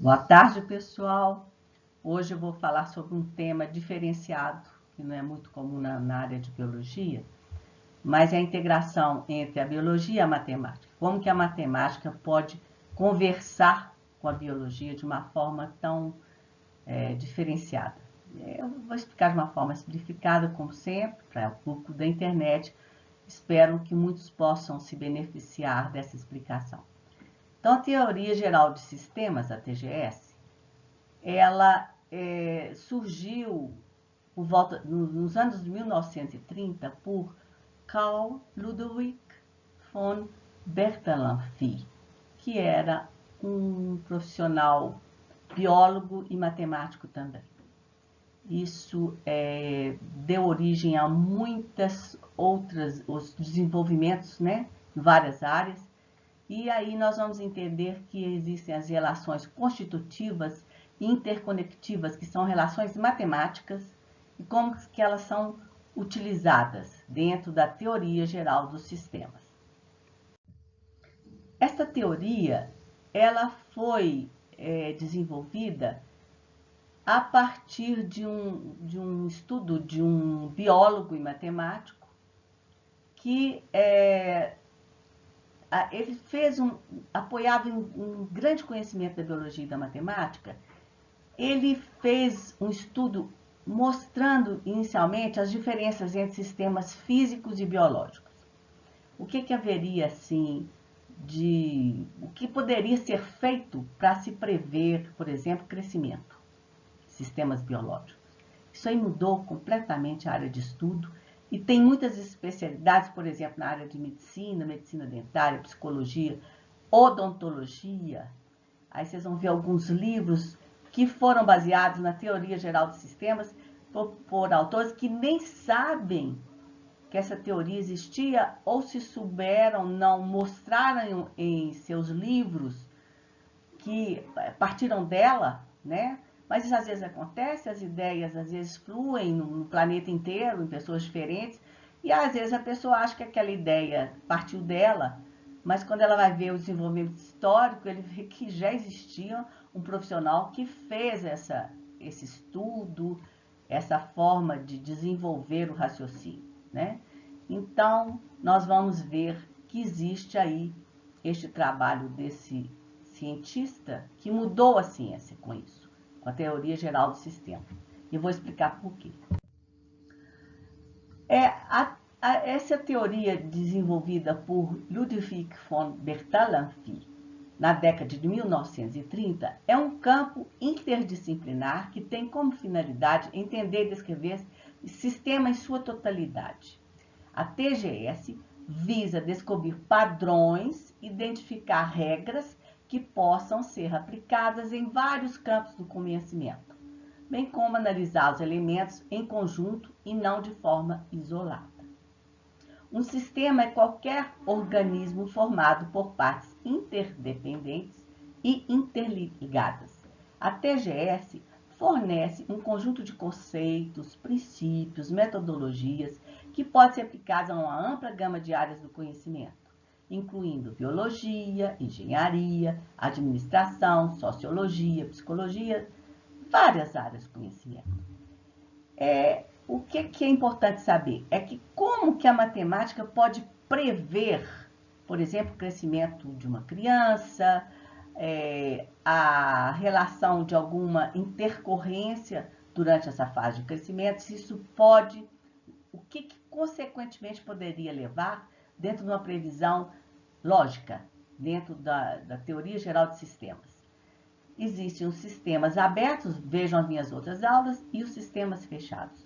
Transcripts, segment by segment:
Boa tarde, pessoal. Hoje eu vou falar sobre um tema diferenciado, que não é muito comum na área de biologia, mas é a integração entre a biologia e a matemática. Como que a matemática pode conversar com a biologia de uma forma tão diferenciada. Eu vou explicar de uma forma simplificada, como sempre, para o público da internet. Espero que muitos possam se beneficiar dessa explicação. Então, a Teoria Geral de Sistemas, a TGS, ela surgiu por volta, nos anos de 1930 por Carl Ludwig von Bertalanffy, que era um profissional biólogo e matemático também. Isso deu origem a muitas outras os desenvolvimentos, né, em várias áreas. E aí nós vamos entender que existem as relações constitutivas e interconectivas, que são relações matemáticas, e como que elas são utilizadas dentro da teoria geral dos sistemas. Esta teoria, ela foi desenvolvida a partir de um estudo de um biólogo e matemático que ele apoiado em um grande conhecimento da biologia e da matemática, ele fez um estudo mostrando inicialmente as diferenças entre sistemas físicos e biológicos. O que haveria, assim, o que poderia ser feito para se prever, por exemplo, crescimento de sistemas biológicos. Isso aí mudou completamente a área de estudo. E tem muitas especialidades, por exemplo, na área de medicina, medicina dentária, psicologia, odontologia. Aí vocês vão ver alguns livros que foram baseados na teoria geral dos sistemas por autores que nem sabem que essa teoria existia, ou se souberam, não mostraram em seus livros que partiram dela, né? Mas isso às vezes acontece, as ideias às vezes fluem no planeta inteiro, em pessoas diferentes, e às vezes a pessoa acha que aquela ideia partiu dela, mas quando ela vai ver o desenvolvimento histórico, ele vê que já existia um profissional que fez esse estudo, essa forma de desenvolver o raciocínio, né? Então, nós vamos ver que existe aí este trabalho desse cientista que mudou a ciência com isso, com a teoria geral do sistema. E vou explicar por quê. Essa teoria desenvolvida por Ludwig von Bertalanffy na década de 1930 é um campo interdisciplinar que tem como finalidade entender e descrever sistema em sua totalidade. A TGS visa descobrir padrões, identificar regras que possam ser aplicadas em vários campos do conhecimento, bem como analisar os elementos em conjunto e não de forma isolada. Um sistema é qualquer organismo formado por partes interdependentes e interligadas. A TGS fornece um conjunto de conceitos, princípios, metodologias que pode ser aplicados a uma ampla gama de áreas do conhecimento, incluindo biologia, engenharia, administração, sociologia, psicologia, várias áreas do conhecimento. O que é importante saber é que como que a matemática pode prever, por exemplo, o crescimento de uma criança, a relação de alguma intercorrência durante essa fase de crescimento, se isso pode, o que consequentemente poderia levar dentro de uma previsão lógica, dentro da teoria geral de sistemas. Existem os sistemas abertos, vejam as minhas outras aulas, e os sistemas fechados.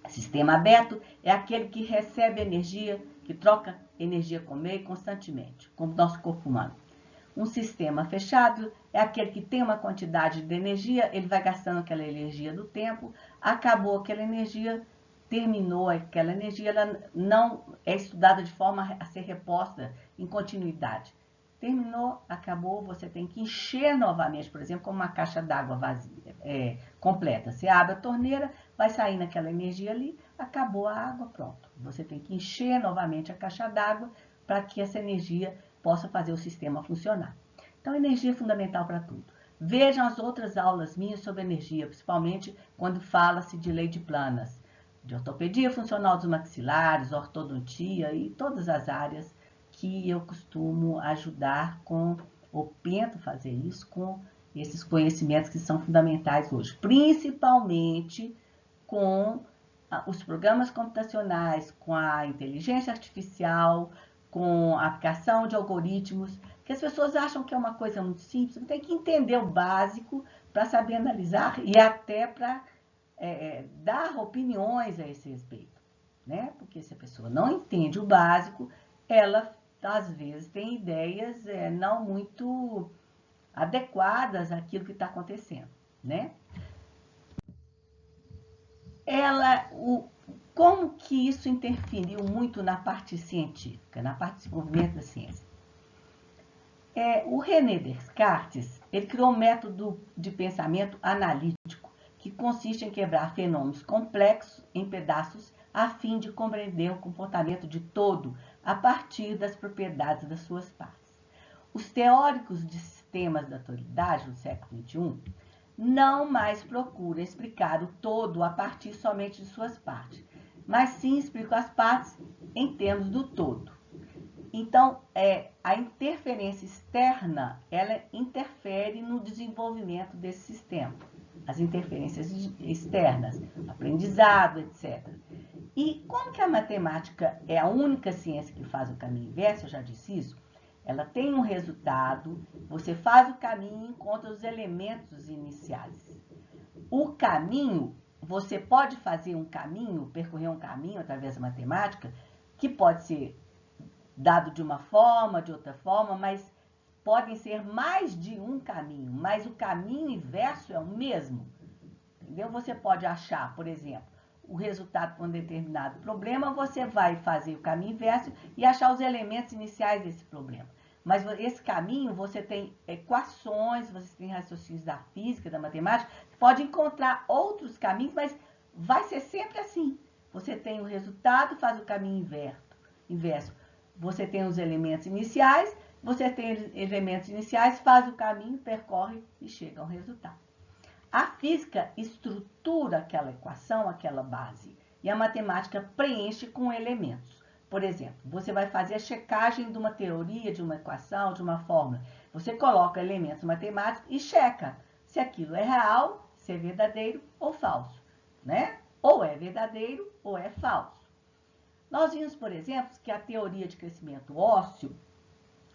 Sistema aberto é aquele que recebe energia, que troca energia com o meio constantemente, como o nosso corpo humano. Um sistema fechado é aquele que tem uma quantidade de energia, ele vai gastando aquela energia do tempo, acabou aquela energia, terminou aquela energia, ela não é estudada de forma a ser reposta em continuidade. Terminou, acabou, você tem que encher novamente, por exemplo, como uma caixa d'água vazia, completa. Você abre a torneira, vai sair naquela energia ali, acabou a água, pronto. Você tem que encher novamente a caixa d'água para que essa energia possa fazer o sistema funcionar. Então, energia é fundamental para tudo. Vejam as outras aulas minhas sobre energia, principalmente quando fala-se de lei de Planas, de ortopedia funcional dos maxilares, ortodontia e todas as áreas que eu costumo ajudar com, ou tento fazer isso com esses conhecimentos que são fundamentais hoje, principalmente com os programas computacionais, com a inteligência artificial, com a aplicação de algoritmos, que as pessoas acham que é uma coisa muito simples, tem que entender o básico para saber analisar e até para dar opiniões a esse respeito, né? Porque se a pessoa não entende o básico, ela às vezes tem ideias não muito adequadas àquilo que está acontecendo, né? Como que isso interferiu muito na parte científica, na parte de desenvolvimento da ciência? O René Descartes, ele criou um método de pensamento analítico, que consiste em quebrar fenômenos complexos em pedaços a fim de compreender o comportamento de todo a partir das propriedades das suas partes. Os teóricos de sistemas da atualidade do século XXI não mais procuram explicar o todo a partir somente de suas partes, mas sim explicam as partes em termos do todo. Então, a interferência externa, ela interfere no desenvolvimento desse sistema. As interferências externas, aprendizado, etc. E como que a matemática é a única ciência que faz o caminho inverso, eu já disse isso, ela tem um resultado, você faz o caminho e encontra os elementos iniciais. O caminho, você pode fazer um caminho, percorrer um caminho através da matemática, que pode ser dado de uma forma, de outra forma, mas podem ser mais de um caminho, mas o caminho inverso é o mesmo. Entendeu? Você pode achar, por exemplo, o resultado para um determinado problema, você vai fazer o caminho inverso e achar os elementos iniciais desse problema. Mas esse caminho, você tem equações, você tem raciocínios da física, da matemática, pode encontrar outros caminhos, mas vai ser sempre assim. Você tem o resultado, faz o caminho inverso. Você tem os elementos iniciais, faz o caminho, percorre e chega ao resultado. A física estrutura aquela equação, aquela base, e a matemática preenche com elementos. Por exemplo, você vai fazer a checagem de uma teoria, de uma equação, de uma fórmula. Você coloca elementos matemáticos e checa se aquilo é real, se é verdadeiro ou falso, né? Ou é verdadeiro ou é falso. Nós vimos, por exemplo, que a teoria de crescimento ósseo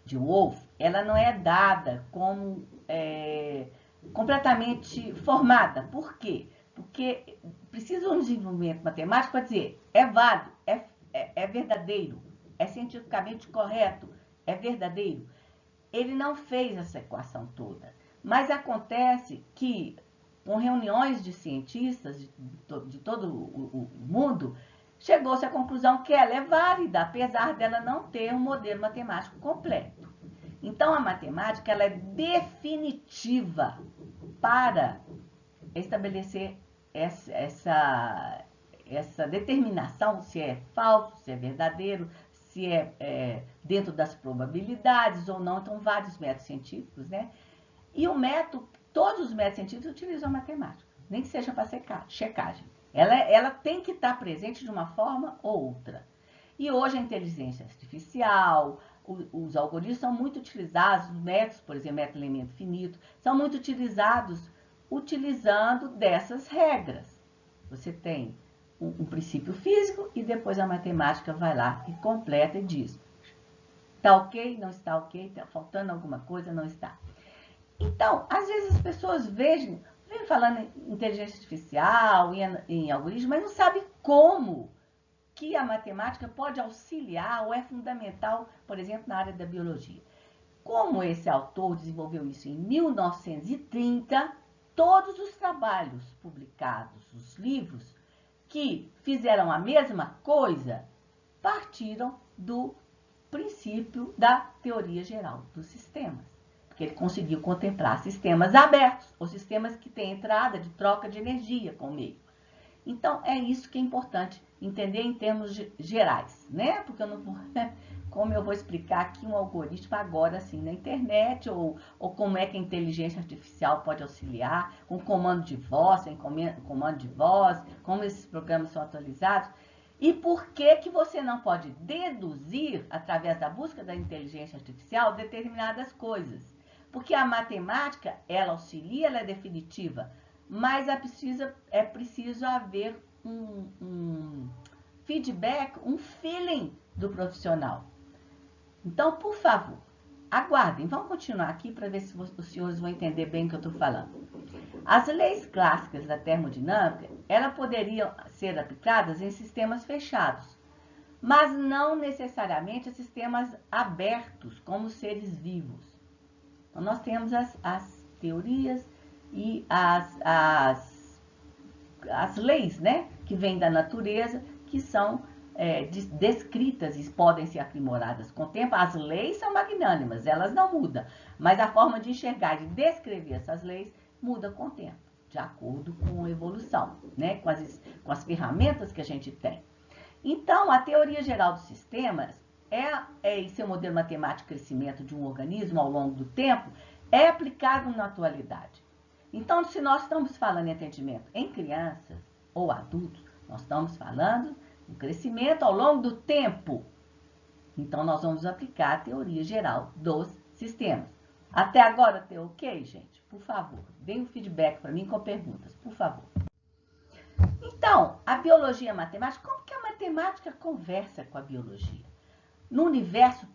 de Wolff, ela não é dada como completamente formada. Por quê? Porque precisa um desenvolvimento matemático para dizer é válido, é verdadeiro, é cientificamente correto, é verdadeiro. Ele não fez essa equação toda, mas acontece que com reuniões de cientistas de todo o mundo, chegou-se à conclusão que ela é válida, apesar dela não ter um modelo matemático completo. Então, a matemática ela é definitiva para estabelecer essa determinação se é falso, se é verdadeiro, se é dentro das probabilidades ou não. Então, vários métodos científicos, né? E todos os métodos científicos utilizam a matemática, nem que seja para checagem. Ela tem que estar presente de uma forma ou outra. E hoje a inteligência artificial, os algoritmos são muito utilizados, os métodos, por exemplo, método elemento finito, são muito utilizados utilizando dessas regras. Você tem um princípio físico e depois a matemática vai lá e completa e diz: está ok, não está ok, está faltando alguma coisa, não está. Então, às vezes as pessoas vêm falando em inteligência artificial, em algoritmo, mas não sabe como que a matemática pode auxiliar ou é fundamental, por exemplo, na área da biologia. Como esse autor desenvolveu isso em 1930, todos os trabalhos publicados, os livros que fizeram a mesma coisa, partiram do princípio da teoria geral dos sistemas. Porque ele conseguiu contemplar sistemas abertos, ou sistemas que têm entrada de troca de energia com o meio. Então, é isso que é importante entender em termos gerais, né? Porque eu não vou como eu vou explicar aqui um algoritmo agora, assim, na internet, ou como é que a inteligência artificial pode auxiliar, com comando de voz, sem comando de voz, como esses programas são atualizados, e por que que você não pode deduzir, através da busca da inteligência artificial, determinadas coisas. Porque a matemática, ela auxilia, ela é definitiva, mas é preciso haver um feedback, um feeling do profissional. Então, por favor, aguardem. Vamos continuar aqui para ver se os senhores vão entender bem o que eu estou falando. As leis clássicas da termodinâmica, elas poderiam ser aplicadas em sistemas fechados, mas não necessariamente em sistemas abertos, como seres vivos. Então, nós temos as teorias e as leis, né, que vêm da natureza, que são descritas e podem ser aprimoradas com o tempo. As leis são magnânimas, elas não mudam, mas a forma de enxergar e de descrever essas leis muda com o tempo, de acordo com a evolução, né, com as ferramentas que a gente tem. Então, a teoria geral dos sistemas e seu modelo matemático de crescimento de um organismo ao longo do tempo é aplicado na atualidade. Então, se nós estamos falando em atendimento em crianças ou adultos, nós estamos falando do crescimento ao longo do tempo. Então, nós vamos aplicar a teoria geral dos sistemas. Até agora, tá ok, gente? Por favor, deem um feedback para mim com perguntas, por favor. Então, a biologia matemática, como que a matemática conversa com a biologia? No universo,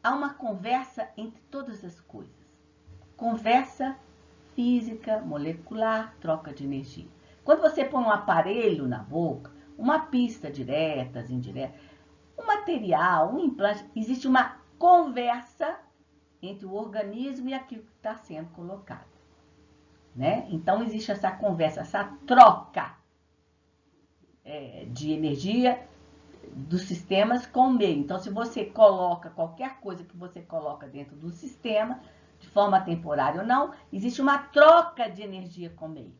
há uma conversa entre todas as coisas. Conversa física, molecular, troca de energia. Quando você põe um aparelho na boca, uma pista direta, indireta, um material, um implante, existe uma conversa entre o organismo e aquilo que está sendo colocado, né? Então, existe essa conversa, essa troca de energia dos sistemas com o meio. Então, se você coloca qualquer coisa que você coloca dentro do sistema, de forma temporária ou não, existe uma troca de energia com o meio,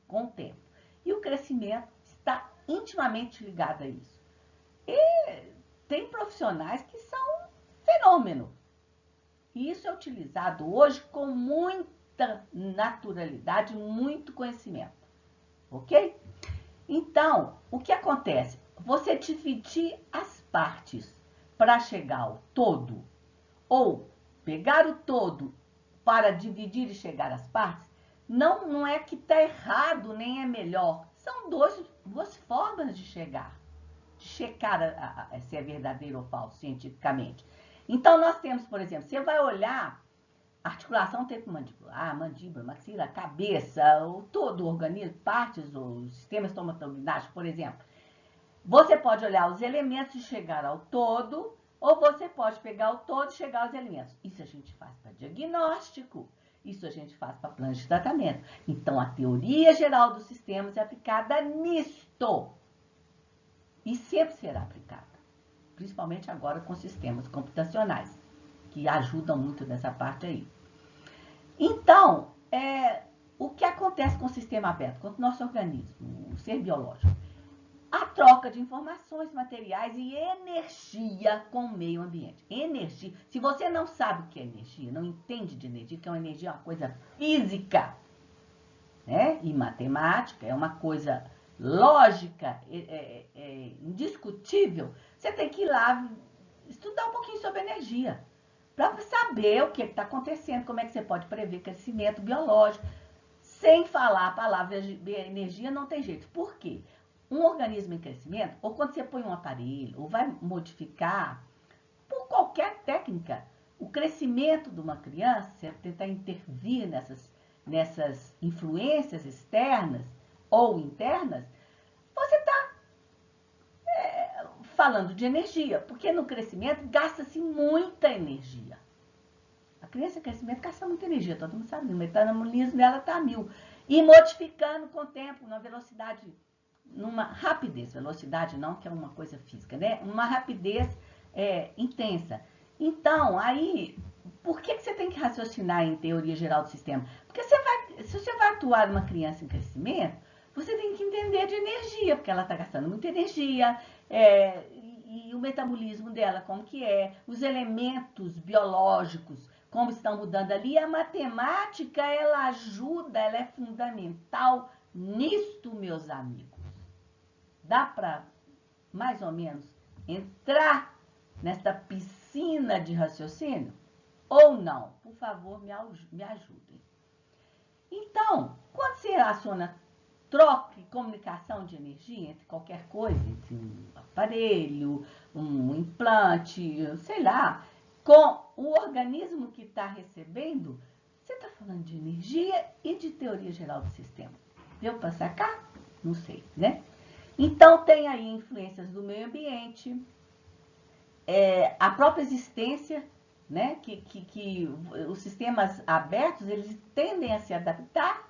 com o tempo. E o crescimento está intimamente ligado a isso. E tem profissionais que são fenômeno. E isso é utilizado hoje com muita naturalidade, muito conhecimento. Ok? Então, o que acontece? Você dividir as partes para chegar ao todo, ou pegar o todo para dividir e chegar às partes, não é que está errado, nem é melhor. São duas formas de chegar, de checar se é verdadeiro ou falso cientificamente. Então, nós temos, por exemplo, você vai olhar articulação temporomandibular, mandíbula, maxila, cabeça, todo o organismo, partes, o sistema estomatognático, por exemplo. Você pode olhar os elementos e chegar ao todo, ou você pode pegar o todo e chegar aos elementos. Isso a gente faz para diagnóstico, isso a gente faz para plano de tratamento. Então, a teoria geral dos sistemas é aplicada nisto. E sempre será aplicada, principalmente agora com sistemas computacionais, que ajudam muito nessa parte aí. Então, o que acontece com o sistema aberto, com o nosso organismo, o ser biológico? A troca de informações, materiais e energia com o meio ambiente. Energia, se você não sabe o que é energia, não entende de energia, que é uma energia, uma coisa física, né? E matemática, é uma coisa lógica, indiscutível, você tem que ir lá estudar um pouquinho sobre energia, para saber o que está acontecendo, como é que você pode prever crescimento biológico. Sem falar a palavra energia, não tem jeito. Por quê? Um organismo em crescimento, ou quando você põe um aparelho, ou vai modificar, por qualquer técnica, o crescimento de uma criança, você tentar intervir nessas influências externas ou internas, você está falando de energia, porque no crescimento gasta-se muita energia. A criança em crescimento gasta muita energia, todo mundo sabe, o metabolismo dela está a 1000. E modificando com o tempo, numa velocidade, numa rapidez, velocidade não, que é uma coisa física, né? Uma rapidez intensa. Então, aí, por que você tem que raciocinar em teoria geral do sistema? Porque se você vai atuar numa criança em crescimento, você tem que entender de energia, porque ela está gastando muita energia, e o metabolismo dela, como que é, os elementos biológicos, como estão mudando ali. A matemática, ela ajuda, ela é fundamental nisto, meus amigos. Dá para, mais ou menos, entrar nesta piscina de raciocínio? Ou não? Por favor, me ajudem. Então, quando se relaciona troca e comunicação de energia entre qualquer coisa, entre um aparelho, um implante, sei lá, com o organismo que está recebendo, você está falando de energia e de teoria geral do sistema. Deu para sacar? Não sei, né? Então, tem aí influências do meio ambiente, a própria existência, né? Que os sistemas abertos, eles tendem a se adaptar,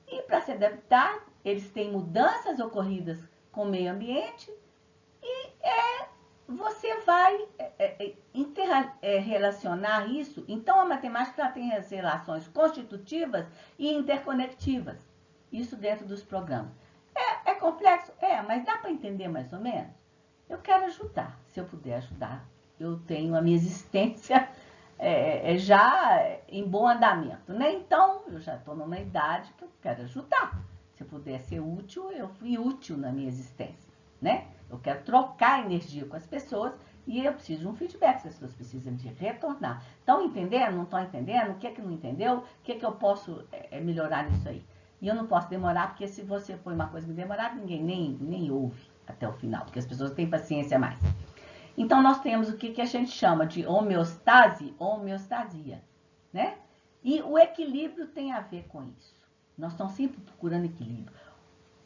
e para se adaptar, eles têm mudanças ocorridas com o meio ambiente, e você vai relacionar isso. Então, a matemática tem as relações constitutivas e interconectivas. Isso dentro dos programas. É complexo? Mas dá para entender mais ou menos? Eu quero ajudar. Se eu puder ajudar, eu tenho a minha existência já em bom andamento, né? Então, eu já estou numa idade que eu quero ajudar. Se eu puder ser útil, eu fui útil na minha existência, né? Eu quero trocar energia com as pessoas e eu preciso de um feedback. As pessoas precisam de retornar. Estão entendendo? Não estão entendendo? O que é que não entendeu? O que é que eu posso melhorar nisso aí? E eu não posso demorar, porque se você põe uma coisa que demorar, ninguém nem ouve até o final, porque as pessoas têm paciência mais. Então, nós temos o que a gente chama de homeostase ou homeostasia, né? E o equilíbrio tem a ver com isso. Nós estamos sempre procurando equilíbrio.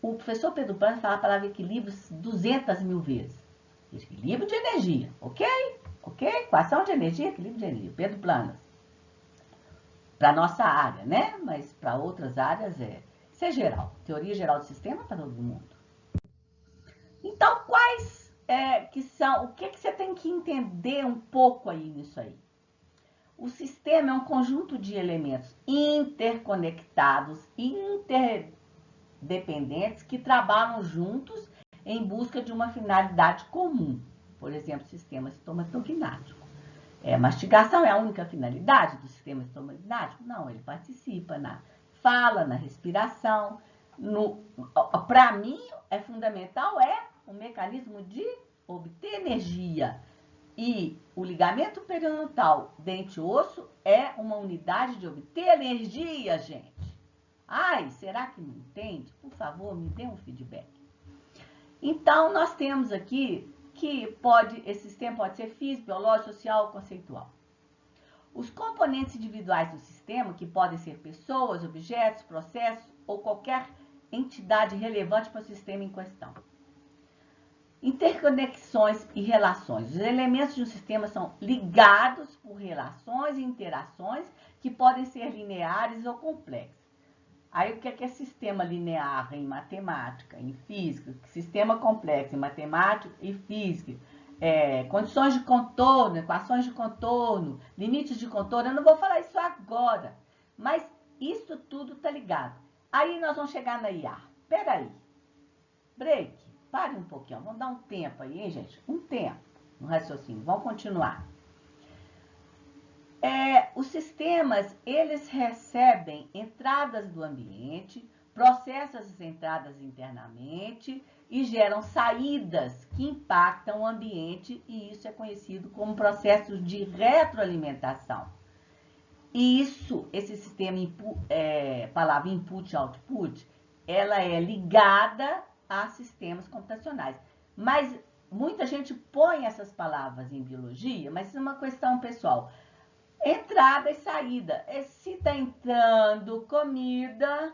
O professor Pedro Planas fala a palavra equilíbrio 200.000 vezes. Equilíbrio de energia, ok? Ok? Equação de energia, equilíbrio de energia. Pedro Planas. Para a nossa área, né? Mas para outras áreas isso é geral. Teoria geral do sistema para todo mundo. Então, quais que são, o que você tem que entender um pouco aí nisso aí? O sistema é um conjunto de elementos interconectados, interdependentes, que trabalham juntos em busca de uma finalidade comum. Por exemplo, sistema estomatognático. Mastigação é a única finalidade do sistema estomatognático? Não, ele participa na fala, na respiração. Para mim, fundamental o mecanismo de obter energia. E o ligamento periodontal dente-osso é uma unidade de obter energia, gente. Ai, será que não entende? Por favor, me dê um feedback. Então, nós temos aqui que esse sistema pode ser físico, biológico, social ou conceitual. Os componentes individuais do sistema, que podem ser pessoas, objetos, processos ou qualquer entidade relevante para o sistema em questão. Interconexões e relações. Os elementos de um sistema são ligados por relações e interações que podem ser lineares ou complexas. Aí o que é sistema linear em matemática, em física? Sistema complexo em matemática e física. Condições de contorno, equações de contorno, limites de contorno. Eu não vou falar isso agora, mas isso tudo está ligado. Aí nós vamos chegar na IA. Peraí. Break. Pare um pouquinho. Vamos dar um tempo aí, hein, gente? Um tempo no raciocínio. Vamos continuar. Os sistemas, eles recebem entradas do ambiente, processam essas entradas internamente e geram saídas que impactam o ambiente, e isso é conhecido como processo de retroalimentação. E esse sistema, palavra input e output, ela é ligada a sistemas computacionais. Mas muita gente põe essas palavras em biologia, mas isso é uma questão pessoal. Entrada e saída. Se está entrando comida,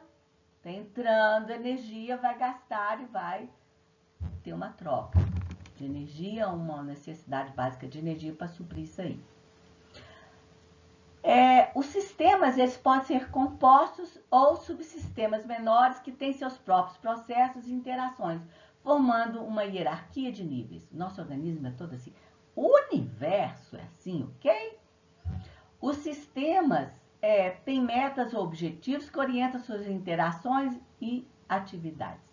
está entrando energia, vai gastar e vai ter uma troca de energia, uma necessidade básica de energia para suprir isso aí. Os sistemas, eles podem ser compostos ou subsistemas menores que têm seus próprios processos e interações, formando uma hierarquia de níveis. Nosso organismo é todo assim. O universo é assim, ok? Os sistemas têm metas ou objetivos que orientam suas interações e atividades.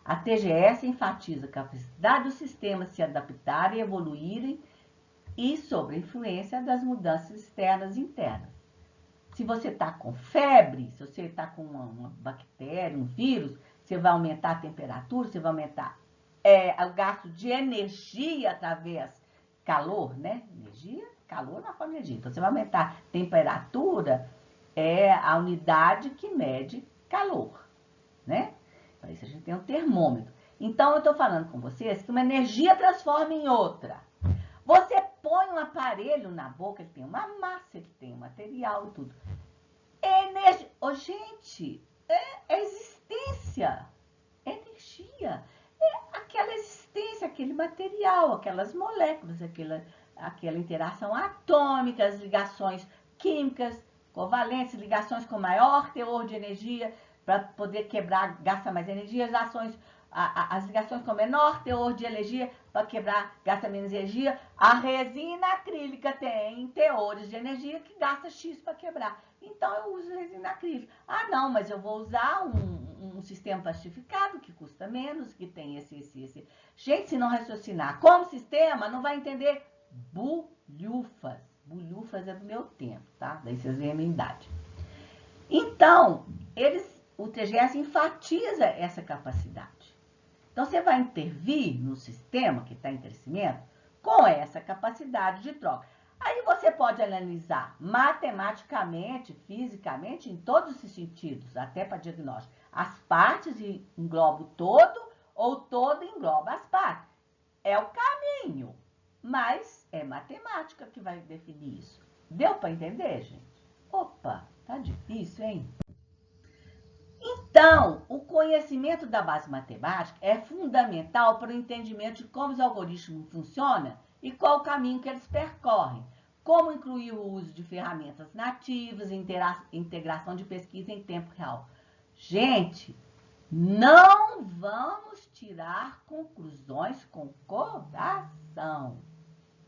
A TGS enfatiza a capacidade dos sistemas se adaptarem e evoluírem e sobre a influência das mudanças externas e internas. Se você está com febre, se você está com uma bactéria, um vírus, você vai aumentar a temperatura, você vai aumentar o gasto de energia através calor, né? Energia, calor na forma de energia. Então, você vai aumentar a temperatura, é a unidade que mede calor, né? Para isso a gente tem um termômetro. Então, eu estou falando com vocês que uma energia transforma em outra. Você põe um aparelho na boca, ele tem uma massa, ele tem um material e tudo. Energia. Oh, gente, é existência. Energia. É aquela existência, aquele material, aquelas moléculas, aquela interação atômica, as ligações químicas, covalentes, ligações com maior teor de energia, para poder quebrar, gasta mais energia, as ligações com menor teor de energia, para quebrar, gasta menos energia. A resina acrílica tem teores de energia que gasta X para quebrar. Então, eu uso resina acrílica. Ah, não, mas eu vou usar um sistema plastificado que custa menos, que tem esse. Gente, se não raciocinar como sistema, não vai entender bulhufas. Bulhufas é do meu tempo, tá? Daí vocês veem a minha idade. Então, o TGS enfatiza essa capacidade. Então, você vai intervir no sistema que está em crescimento com essa capacidade de troca. Aí você pode analisar matematicamente, fisicamente, em todos os sentidos, até para diagnóstico. As partes engloba o todo ou o todo engloba as partes. É o caminho, mas é matemática que vai definir isso. Deu para entender, gente? Opa, tá difícil, hein? Então, o conhecimento da base matemática é fundamental para o entendimento de como os algoritmos funcionam e qual o caminho que eles percorrem, como incluir o uso de ferramentas nativas, integração de pesquisa em tempo real. Gente, não vamos tirar conclusões com coração.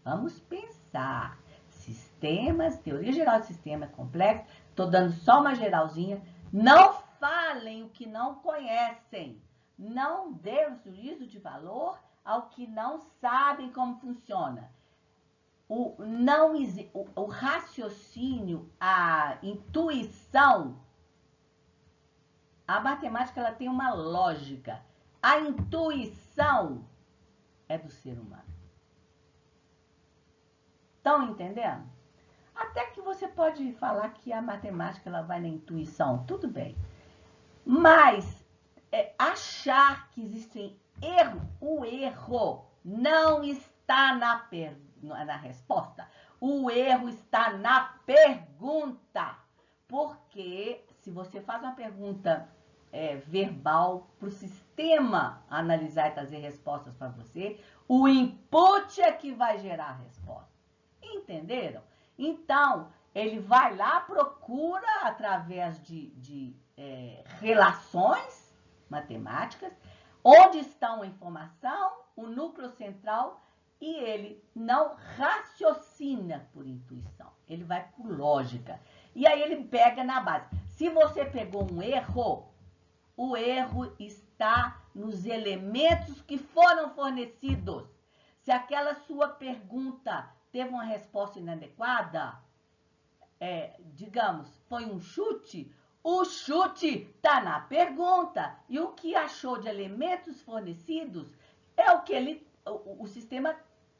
Vamos pensar. Sistemas, teoria geral de sistema é complexo. Estou dando só uma geralzinha. Não falem o que não conhecem. Não dê juízo de valor ao que não sabem como funciona. O raciocínio, a intuição, a matemática ela tem uma lógica. A intuição é do ser humano. Estão entendendo? Até que você pode falar que a matemática ela vai na intuição, tudo bem. Mas achar que existe erro, o erro não está na resposta. O erro está na pergunta. Porque se você faz uma pergunta verbal para o sistema analisar e trazer respostas para você, o input é que vai gerar a resposta. Entenderam? Então, ele vai lá, procura através de relações matemáticas, onde está a informação, o núcleo central, e ele não raciocina por intuição, ele vai por lógica. E aí ele pega na base. Se você pegou um erro, o erro está nos elementos que foram fornecidos. Se aquela sua pergunta teve uma resposta inadequada, digamos, foi um chute, o chute está na pergunta. E o que achou de elementos fornecidos é o que o sistema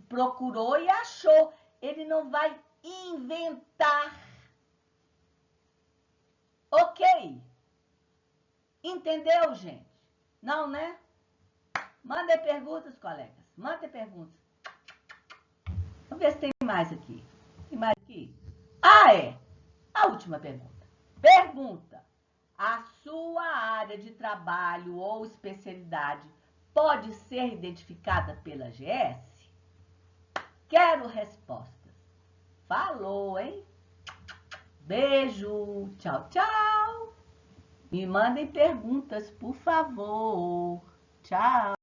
procurou e achou. Ele não vai inventar. Ok? Entendeu, gente? Não, né? Mandem perguntas, colegas. Mandem perguntas. Vamos ver se tem mais aqui. Tem mais aqui? A última pergunta. Pergunta. A sua área de trabalho ou especialidade pode ser identificada pela GS? Quero respostas. Falou, hein? Beijo. Tchau, tchau. Me mandem perguntas, por favor. Tchau.